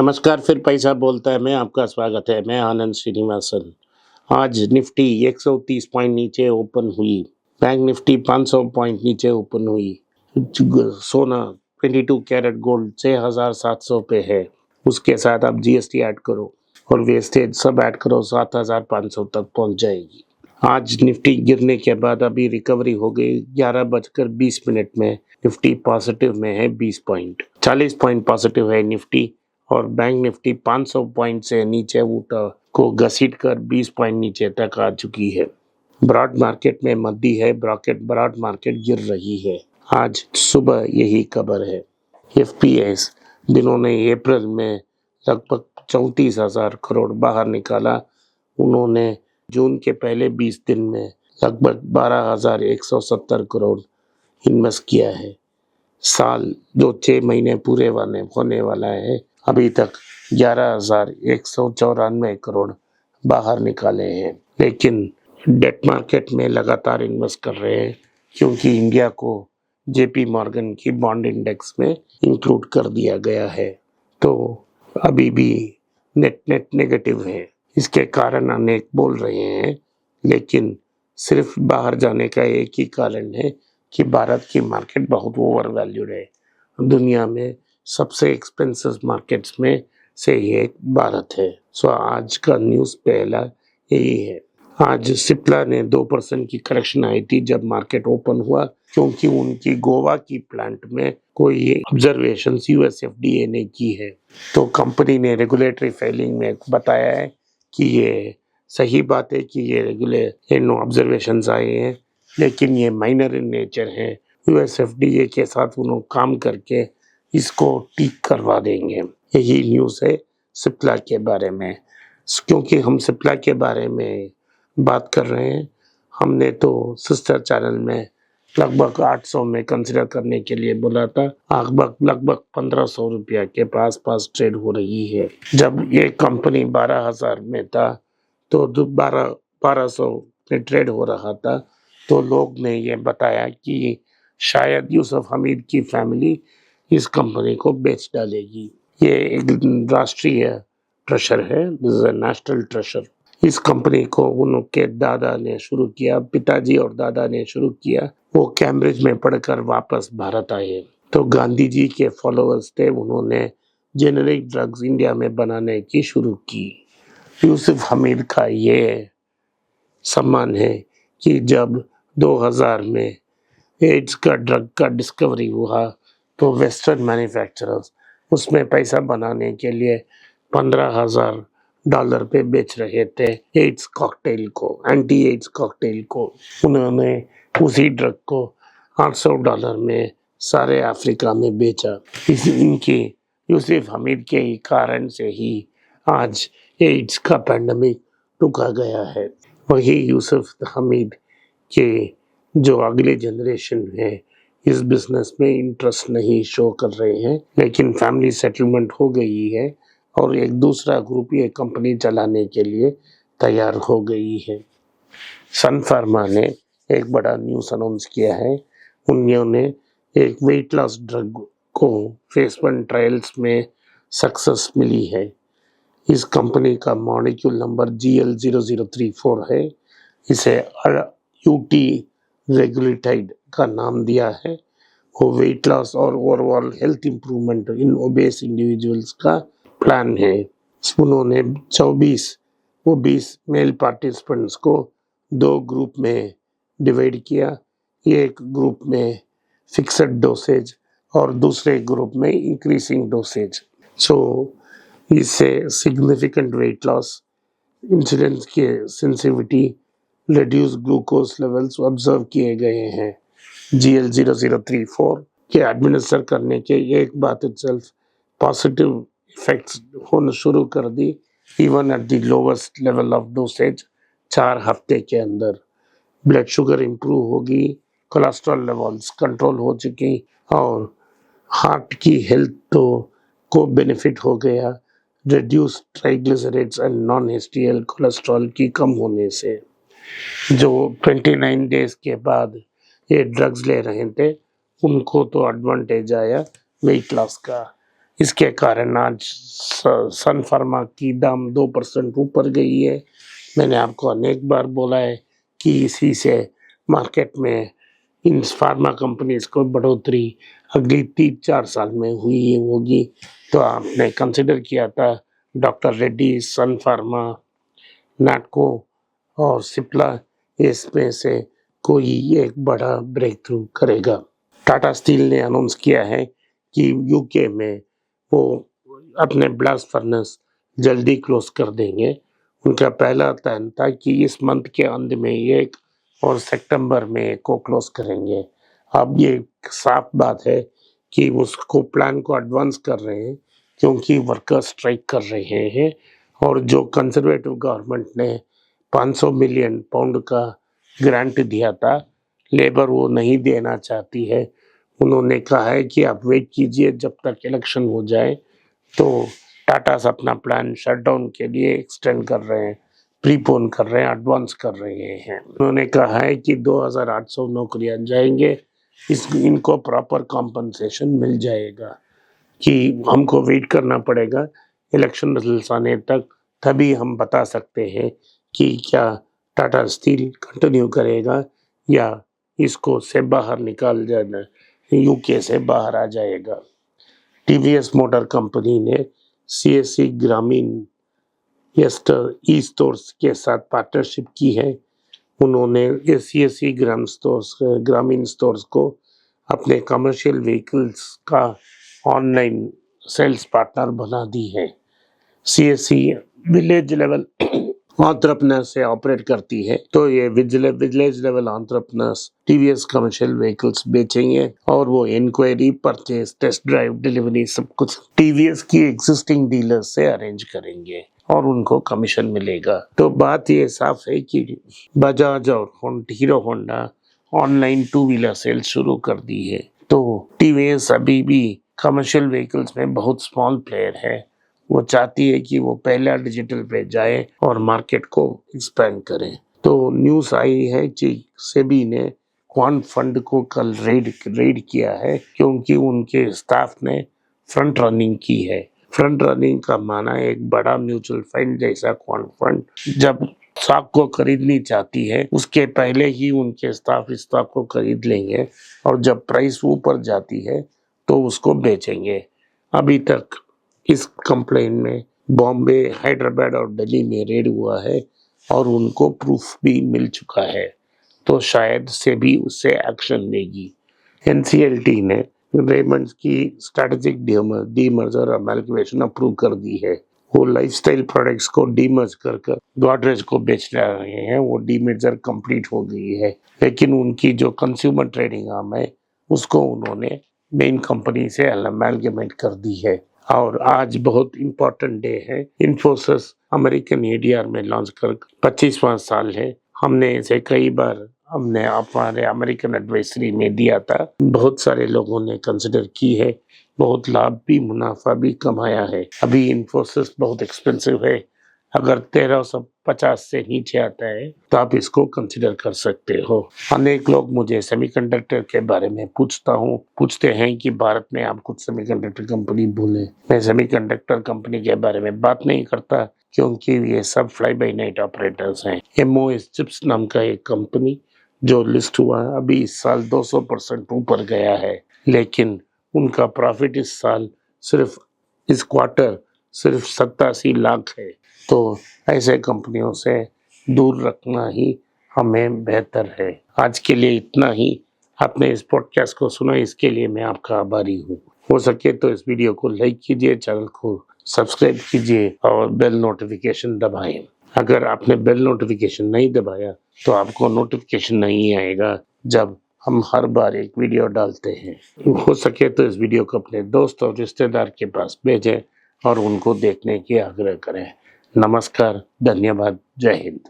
नमस्कार, फिर पैसा बोलता है में आपका स्वागत है। मैं आनंद श्रीनिवासन। आज निफ्टी 130 पॉइंट नीचे ओपन हुई। बैंक निफ्टी 500 पॉइंट नीचे ओपन हुई। सोना 22 कैरेट गोल्ड 6700 पे है। उसके साथ आप जीएसटी ऐड करो और वेस्टेज सब ऐड करो, 7500 तक पहुंच जाएगी। आज निफ्टी गिरने के बाद अभी रिकवरी हो गई। 11:20 में निफ्टी पॉजिटिव में है 20 पॉइंट, 40 पॉइंट पॉजिटिव है निफ्टी। और बैंक निफ्टी 500 पॉइंट से नीचे उठा को घसीट कर 20 पॉइंट नीचे तक आ चुकी है। ब्रॉड मार्केट में मंदी है। ब्रॉड मार्केट गिर रही है। आज सुबह यही खबर है। एफपीएस जिन्होंने अप्रैल में लगभग 34,000 करोड़ बाहर निकाला, उन्होंने जून के पहले 20 दिन में लगभग 12,170 करोड़ इन्वेस्ट किया है। साल जो 6 महीने पूरे होने वाला है, अभी तक 11,194 करोड़ बाहर निकाले हैं। लेकिन डेट मार्केट में लगातार इन्वेस्ट कर रहे हैं, क्योंकि इंडिया को जेपी मॉर्गन की बॉन्ड इंडेक्स में इंक्लूड कर दिया गया है। तो अभी भी नेट नेगेटिव है। इसके कारण अनेक बोल रहे हैं, लेकिन सिर्फ बाहर जाने का एक ही कारण है कि भारत की मार्केट बहुत ओवर वैल्यूड है। दुनिया में सबसे एक्सपेंसिव मार्केट्स में से एक भारत है। सो आज का न्यूज़ पहला यही है। आज सिप्ला ने 2% की करेक्शन आई थी जब मार्केट ओपन हुआ, क्योंकि उनकी गोवा की प्लांट में कोई ऑब्जर्वेशन यूएसएफडीए ने की है। तो कंपनी ने रेगुलेटरी फाइलिंग में बताया है कि ये सही बात है कि ये ऑब्जर्वेशंस आए हैं, लेकिन ये माइनर इन नेचर है। यूएसएफडीए के साथ उन्होंने काम करके इसको ठीक करवा देंगे। यही न्यूज़ है सिप्ला के बारे में। क्योंकि हम सिप्ला के बारे में बात कर रहे हैं, हमने तो सिस्टर चैनल में लगभग 800 में कंसिडर करने के लिए बोला था। लगभग 1500 रुपया के पास ट्रेड हो रही है। जब ये कंपनी 12,000 में था तो 1200 में ट्रेड हो रहा था, तो लोग ने ये बताया कि शायद यूसुफ हमीद की फैमिली इस कंपनी को बेच डालेगी। ये एक राष्ट्रीय ट्रेजर है, नेशनल ट्रेजर। इस कंपनी को उनके दादा ने शुरू किया, पिताजी और दादा ने शुरू किया। वो कैम्ब्रिज में पढ़कर वापस भारत आए, तो गांधी जी के फॉलोअर्स थे। उन्होंने जेनेरिक ड्रग्स इंडिया में बनाने की शुरू की। यूसुफ हमीद का ये सम्मान है कि जब 2000 में एड्स का ड्रग का डिस्कवरी हुआ, तो वेस्टर्न मैन्युफैक्चरर्स उसमें पैसा बनाने के लिए $15,000 पे बेच रहे थे एड्स कॉकटेल को, एंटी एड्स कॉकटेल को। उन्होंने उसी ड्रग को $800 में सारे अफ्रीका में बेचा। इनके यूसुफ हमीद के कारण से ही आज एड्स का पैंडेमिक रुका गया है। वही यूसुफ हमीद के जो अगले जनरेशन है इस बिजनेस में इंटरेस्ट नहीं शो कर रहे हैं, लेकिन फैमिली सेटलमेंट हो गई है और एक दूसरा ग्रुप ये कंपनी चलाने के लिए तैयार हो गई है। सन फार्मा ने एक बड़ा न्यूज़ अनाउंस किया है। उन्होंने एक वेट लॉस ड्रग को फेज 1 ट्रायल्स में सक्सेस मिली है। इस कंपनी का मॉलिक्यूल नंबर GL0034 है। इसे यूटी रेगुलेटाइड का नाम दिया है। वो वेट लॉस और overall health improvement in obese individuals का प्लान है। उन्होंने 20 मेल पार्टिसिपेंट्स को 2 ग्रुप में डिवाइड किया। एक ग्रुप में फिक्स्ड डोसेज और दूसरे ग्रुप में इंक्रीजिंग डोसेज। इससे सिग्निफिकेंट वेट लॉस, इंसुलिन के sensitivity, reduce glucose levels observe किए गए हैं। GL0034 के एडमिनिस्टर करने के एक बात इटसेल्फ पॉजिटिव इफेक्ट्स होना शुरू कर दी, even at the lowest level of dosage. 4 हफ्ते के अंदर ब्लड शुगर इंप्रूव होगी, कोलेस्ट्रॉल लेवल्स कंट्रोल हो चुकी और हार्ट की हेल्थ तो को बेनिफिट हो गया। Reduce triglycerides and non HDL cholesterol की कम होने से। जो 29 डेज के बाद ये ड्रग्स ले रहे थे, उनको तो एडवांटेज आया वेट लॉस का। इसके कारण आज सन फार्मा की दाम 2% ऊपर गई है। मैंने आपको अनेक बार बोला है कि इसी से मार्केट में इन फार्मा कंपनीज को बढ़ोतरी अगली 3-4 साल में हुई होगी। तो आपने कंसिडर किया था डॉक्टर रेड्डी, सन फार्मा, नाटको और सिप्ला, इसमें से कोई एक बड़ा ब्रेक थ्रू करेगा। टाटा स्टील ने अनाउंस किया है कि यूके में वो अपने ब्लास्ट फर्नेस जल्दी क्लोज कर देंगे। उनका पहला प्लान था कि इस मंथ के अंत में एक और सितंबर में एक को क्लोज करेंगे। अब ये साफ बात है कि उसको प्लान को एडवांस कर रहे हैं क्योंकि वर्कर्स स्ट्राइक कर रहे हैं और जो कंजर्वेटिव गवर्नमेंट ने 500 मिलियन पाउंड का ग्रांट दिया था, लेबर वो नहीं देना चाहती है। उन्होंने कहा है कि आप वेट कीजिए जब तक इलेक्शन हो जाए। तो टाटा अपना प्लान शटडाउन के लिए एक्सटेंड कर रहे हैं, प्रीपोन कर रहे हैं, एडवांस कर रहे हैं। उन्होंने कहा है कि 2800 नौकरियां जाएंगे, इनको प्रॉपर कॉम्पनसेशन मिल जाएगा, कि हमको वेट करना पड़ेगा इलेक्शन रिजल्ट्स आने तक, तभी हम बता सकते हैं कि क्या टाटा स्टील कंटिन्यू करेगा या इसको से बाहर निकाल जाना, यूके से बाहर आ जाएगा। टीवीएस मोटर कंपनी ने सीएससी ग्रामीण ई स्टोर्स के साथ पार्टनरशिप की है। उन्होंने सीएससी ग्रामीण स्टोर्स को अपने कमर्शियल व्हीकल्स का ऑनलाइन सेल्स पार्टनर बना दी है। सीएससी विलेज लेवल एंटरप्रेन्योर से ऑपरेट करती है, तो ये village level entrepreneurs TVS commercial vehicles बेचेंगे और वो inquiry, purchase, test drive, delivery सब कुछ टीवीएस की एग्जिस्टिंग डीलर्स से अरेंज करेंगे और उनको कमीशन मिलेगा। तो बात ये साफ है कि बजाज और Hero Honda online 2 wheeler sale शुरू कर दी है। तो टीवीएस अभी भी कमर्शियल व्हीकल्स में बहुत स्मॉल प्लेयर है। वो चाहती है कि वो पहला डिजिटल पे जाए और मार्केट को एक्सपैंड करे। तो न्यूज़ आई है कि सेबी ने क्वांट फंड को कल रेड किया है क्योंकि उनके स्टाफ ने फ्रंट रनिंग की है। फ्रंट रनिंग का माना एक बड़ा म्यूचुअल फंड जैसा क्वांट फंड जब स्टॉक को खरीदनी चाहती है, उसके पहले ही उनके स्टाफ इस स्टॉक को खरीद लेंगे और जब प्राइस ऊपर जाती है तो उसको बेचेंगे। अभी तक इस कंप्लेन में बॉम्बे, हैदराबाद और दिल्ली में रेड हुआ है और उनको प्रूफ भी मिल चुका है, तो शायद से भी उससे एक्शन लेगी। एनसीएलटी ने रेमंड्स की स्ट्रेटेजिक डीमर्जर अमेल्गमेशन अप्रूव कर दी है। वो लाइफस्टाइल प्रोडक्ट्स को डीमर्ज कर गोदरेज को बेच रहे हैं। वो डीमर्जर कंप्लीट हो गई है, लेकिन उनकी जो कंज्यूमर ट्रेडिंग आर्म है उसको उन्होंने मेन कंपनी से अमेल्गमेट कर दी है। और आज बहुत इम्पोर्टेंट डे है। इन्फोसिस अमेरिकन एडीआर में लॉन्च कर 25वां साल है। हमने इसे कई बार हमने हमारे अमेरिकन एडवाइजरी में दिया था। बहुत सारे लोगों ने कंसिडर की है, बहुत लाभ भी मुनाफा भी कमाया है। अभी इन्फोसिस बहुत एक्सपेंसिव है, अगर 1350 से नीचे आता है तो आप इसको कंसिडर कर सकते हो। अनेक लोग मुझे सेमीकंडक्टर के बारे में पूछते हैं कि भारत में आप कुछ सेमीकंडक्टर कंपनी बोले। मैं सेमीकंडक्टर कंपनी के बारे में बात नहीं करता क्योंकि ये सब फ्लाई बाय नाइट ऑपरेटर्स हैं। एमओएस चिप्स नाम का एक कंपनी जो लिस्ट हुआ अभी इस साल 200% ऊपर गया है, लेकिन उनका प्रॉफिट इस साल इस क्वार्टर सिर्फ 87 लाख है। तो ऐसे कंपनियों से दूर रखना ही हमें बेहतर है। आज के लिए इतना ही। आपने इस पॉडकास्ट को सुना, इसके लिए मैं आपका आभारी हूँ। हो सके तो इस वीडियो को लाइक कीजिए, चैनल को सब्सक्राइब कीजिए और बेल नोटिफिकेशन दबाएं। अगर आपने बेल नोटिफिकेशन नहीं दबाया तो आपको नोटिफिकेशन नहीं आएगा जब हम हर बार एक वीडियो डालते हैं। हो सके तो इस वीडियो को अपने दोस्त और रिश्तेदार के पास भेजें और उनको देखने की आग्रह करें। नमस्कार, धन्यवाद, जय हिंद।